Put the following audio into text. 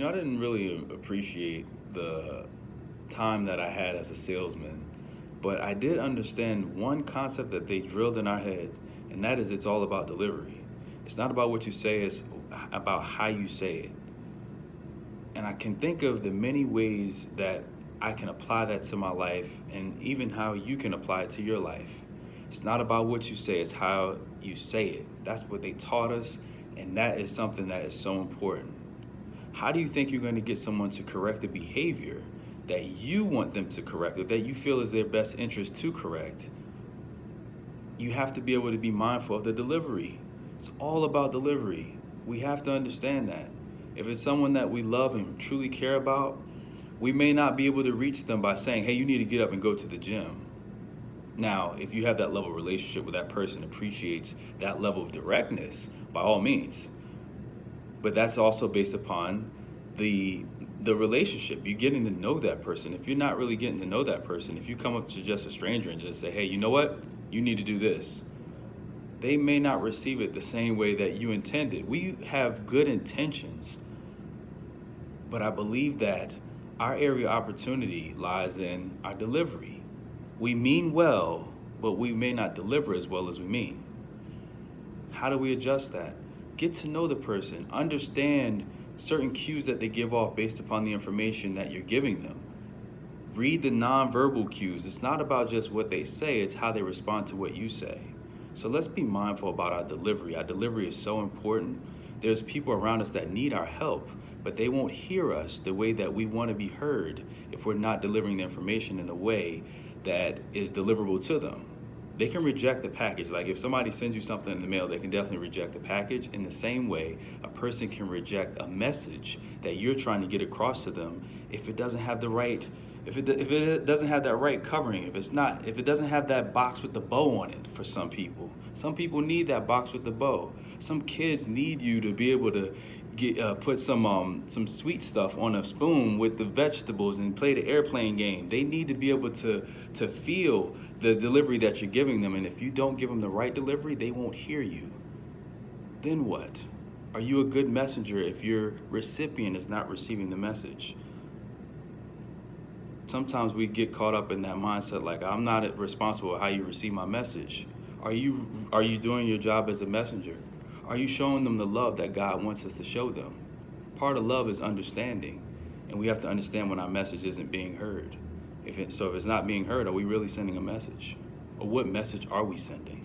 I didn't really appreciate the time that I had as a salesman, but I did understand one concept that they drilled in our head, and that is it's all about delivery. It's not about what you say, it's about how you say it. And I can think of the many ways that I can apply that to my life and even how you can apply it to your life. It's not about what you say, it's how you say it. That's what they taught us, and that is something that is so important. How do you think you're going to get someone to correct the behavior that you want them to correct or that you feel is their best interest to correct? You have to be able to be mindful of the delivery. It's all about delivery. We have to understand that. If it's someone that we love and truly care about, we may not be able to reach them by saying, hey, you need to get up and go to the gym. Now, if you have that level of relationship with that person appreciates that level of directness, by all means. But that's also based upon the relationship. You're getting to know that person. If you're not really getting to know that person, if you come up to just a stranger and just say, hey, you know what? You need to do this. They may not receive it the same way that you intended. We have good intentions, but I believe that our area of opportunity lies in our delivery. We mean well, but we may not deliver as well as we mean. How do we adjust that? Get to know the person. Understand certain cues that they give off based upon the information that you're giving them. Read the nonverbal cues. It's not about just what they say, it's how they respond to what you say. So let's be mindful about our delivery. Our delivery is so important. There's people around us that need our help, but they won't hear us the way that we want to be heard if we're not delivering the information in a way that is deliverable to them. They can reject the package. Like if somebody sends you something in the mail, they can definitely reject the package. In the same way, a person can reject a message that you're trying to get across to them if it doesn't have the right, if it doesn't have that right covering, if it doesn't have that box with the bow on it for some people. Some people need that box with the bow. Some kids need you to be able to put some sweet stuff on a spoon with the vegetables and play the airplane game. They need to be able to feel the delivery that you're giving them. And if you don't give them the right delivery, they won't hear you. Then what? Are you a good messenger if your recipient is not receiving the message? Sometimes we get caught up in that mindset, like I'm not responsible for how you receive my message. Are you doing your job as a messenger? Are you showing them the love that God wants us to show them? Part of love is understanding, and we have to understand when our message isn't being heard. If it's not being heard, are we really sending a message? Or what message are we sending?